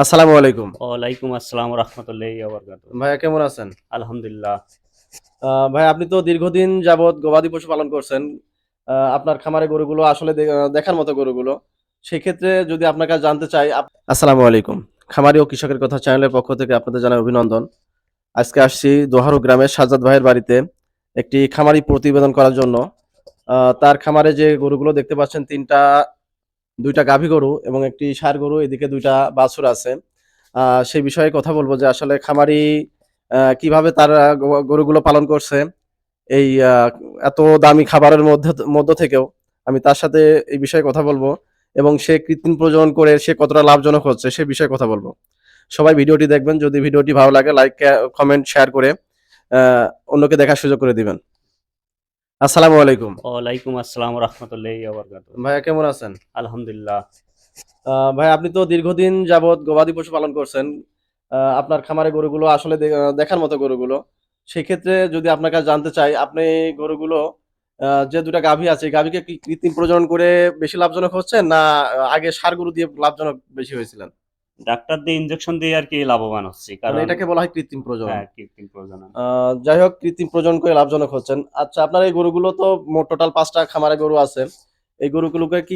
আসসালামু আলাইকুম। ওয়ালাইকুম আসসালাম রাহমাতুল্লাহি ওয়া বারাকাতুহু। ভাইয়া কেমন আছেন? আলহামদুলিল্লাহ। ভাই আপনি তো দীর্ঘদিন যাবৎ গবাদি পশু পালন করছেন। আপনার খামারে গরুগুলো আসলে দেখার মতো গরুগুলো। সেক্ষেত্রে যদি আপনার কাছে জানতে চাই আসসালামু আলাইকুম। খামারি ও কৃষকের কথা চ্যানেলের পক্ষ থেকে আপনাদের জানাই অভিনন্দন। আজকে আসছি দোহারু গ্রামের সাজ্জাদ ভাইয়ের বাড়িতে একটি খামারি প্রতিবেদন করার জন্য। তার খামারে যে গরুগুলো দেখতে পাচ্ছেন ২ টা গাভী গরু এবং একটি ষাঁড় গরু, এদিকে ২ টা বাছুর আছে। সেই বিষয়ে কথা বলব যে আসলে খামারি কিভাবে তারা গরুগুলো পালন করছে। এই এত দামি খাবারের মধ্য থেকেও আমি তার সাথে এই বিষয়ে কথা বলবো এবং সে কৃত্রিম প্রজনন করে সে কতটা লাভজনক হচ্ছে সে বিষয়ে কথা বলবো। সবাই ভিডিওটি দেখবেন। যদি ভিডিওটি ভালো লাগে লাইক, কমেন্ট, শেয়ার করে আ অন্যকে দেখার সুযোগ করে দিবেন। আসসালামু আলাইকুম। ওয়ালাইকুম আসসালাম রাহমাতুল্লাহি ওয়া বারাকাতুহু। ভাইয়া কেমন আছেন? আলহামদুলিল্লাহ। ভাই আপনি তো দীর্ঘদিন যাবৎ গবাদি পশু পালন করছেন। আপনার খামারে গরুগুলো আসলে দেখার মতো গরুগুলো। সেক্ষেত্রে যদি আপনার কাছে জানতে চাই, আপনি গরুগুলো যে ২ টা গাভী আছে, এই গাভীকে কি কৃত্রিম প্রজনন করে বেশি লাভজনক হচ্ছেন? না আগে ষাঁড় গরু দিয়ে লাভজনক বেশি হয়েছিলেন? ডাক্তার দিয়ে ইনজেকশন দিয়ে আরকি লাভবান হচ্ছি। মানে কারণ এটাকে বলা হয় কৃত্রিম প্রজনন। হ্যাঁ, কৃত্রিম প্রজনন। আ যাই হোক কৃত্রিম প্রজনন করে লাভজনক হচ্ছেন। আচ্ছা আপনার এই গরুগুলো তো মোট টোটাল ৫ টা খামারে গরু আছে। এই গরুগুলোকে কি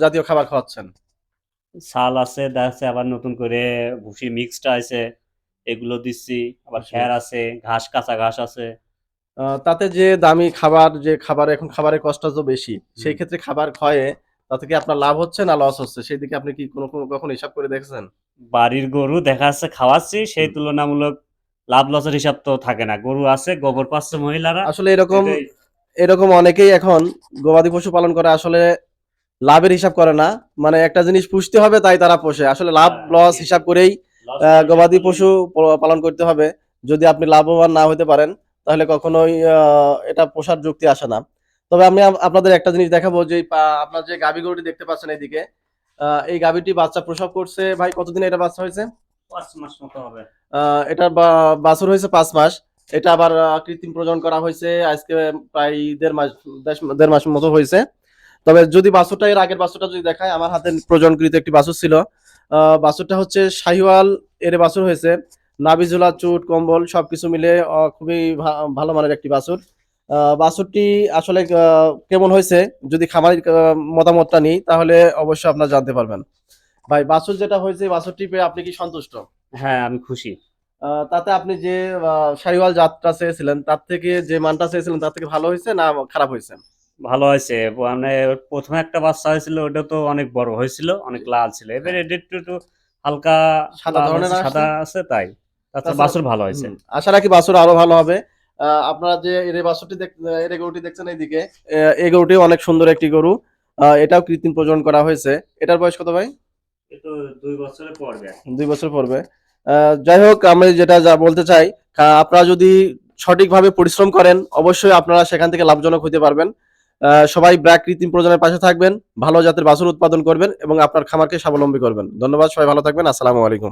জাতীয় খাবার খাওয়াচ্ছেন? ছাল আছে, দেখা যাচ্ছে আবার নতুন করে ভুসি মিক্সড আছে, এগুলো দিচ্ছি। আবার বুঝছি, খ্যার বুঝছি। আছে, ঘাস কাঁচা ঘাস আছে। তাতে যে দামি খাবার যে খাবার এখন খাবারের কস্টটা তো বেশি। হুম। সেই ক্ষেত্রে খাবার ক্ষয়ে তাতে কি আপনার লাভ হচ্ছে না লস হচ্ছে? সেদিকে আপনি কি কখনো হিসাব করে দেখেছেন? বাড়ির গরু দেখা যাচ্ছে খাওয়াচ্ছি, সেই হুম। তুলনামূলক লাভ লসের হিসাব তো থাকে না। গরু আছে, গোবর পাচ্ছে মহিলারা, আসলে এরকম এটাই এরকম অনেকেই এখন গবাদি পশু পালন করে আসলে লাভের হিসাব করে না। মানে একটা জিনিস পুষতে হবে তাই তারা পোষে। আসলে লাভ হ্যাঁ, লস ঠিক, হিসাব ঠিক। করেই লসটা হিসাব গবাদি করলেই পশু পালন করতে হবে। যদি আপনি লাভবান না হইতে পারেন তাহলে কখনোই এটা পোষার যুক্তি আসে না। তবে আমি আপনাদের একটা জিনিস দেখাবো যে আপনার যে গাভী গরুটি দেখতে পাচ্ছেন এইদিকে, এই গাভীটি বাচ্চা প্রসব করছে। ভাই কতদিনে এটা বাচ্চা হয়েছে? ৫ মাস মতো হবে। আ এটার বাছুর হয়েছে ৫ মাস। এটা আবার কৃত্রিম প্রজনন করা হইছে আজকে প্রায় ১.৫ মাস, ১.৫ মাস মতো হইছে। তবে যদি বাছুরটা এর আগের বাছুরটা যদি দেখাই, আমার হাতে প্রজনকৃত একটি বাছুর ছিল। বাছুরটা হচ্ছে শাহিওয়াল এর বাছুর হয়েছে। নাভিঝুলা, চুট, কম্বল সবকিছু মিলে খুবই ভালো মানের একটি বাছুর। বাছুরটি আসলে কেমন হয়েছে যদি খামারির মতামতটা নিই তাহলে অবশ্যই আপনারা জানতে পারবেন। ভাই বাছুর যেটা হয়েছে এই বাছুরটি পেয়ে আপনি কি সন্তুষ্ট? হ্যাঁ, আমি খুশি। তাতে আপনি যে আ শাহিওয়াল জাতটা চেয়েছিলেন তার থেকে যে মানটা চেয়েছিলেন তার থেকে ভালো হইছে না খারাপ হইছে? ভালো হয়েছে। মানে ১ম একটা বাচ্চা হয়েছিল ওটা তো অনেক বড় হয়েছিল, জি। অনেক লাল ছিল। এবারে হ্যাঁ। এটা একটু হালকা সাদা লাল ধরনের আছে, আসছে। সাদা আছে তাই। তাছাড়া তাছাড়া বাছুর ভালো হয়েছে। আশা রাখি বাছুর আরো ভালো হবে। আপনারা যে এই বাছুরটি এই যে গরুটি দেখছেন এইদিকে, এই গরুটিও অনেক সুন্দর একটি গরু। এটাও কৃত্রিম প্রজনন করা হয়েছে। এটার বয়স কত ভাই? এ তো ২ বছরে পড়বে। ২ বছর পড়বে। আ যাই হোক আমি যেটা বলতে চাই, আপনারা যদি সঠিকভাবে পরিশ্রম করেন অবশ্যই আপনারা সেখান থেকে লাভজনক হইতে পারবেন। সবাই ব্র্যাক কৃত্রিম প্রজননের পাশে থাকবেন, ভালো জাতের বাছুর উৎপাদন করবেন এবং আপনার খামারকে স্বাবলম্বী করবেন। ধন্যবাদ। সবাই ভালো থাকবেন। আসসালামু আলাইকুম।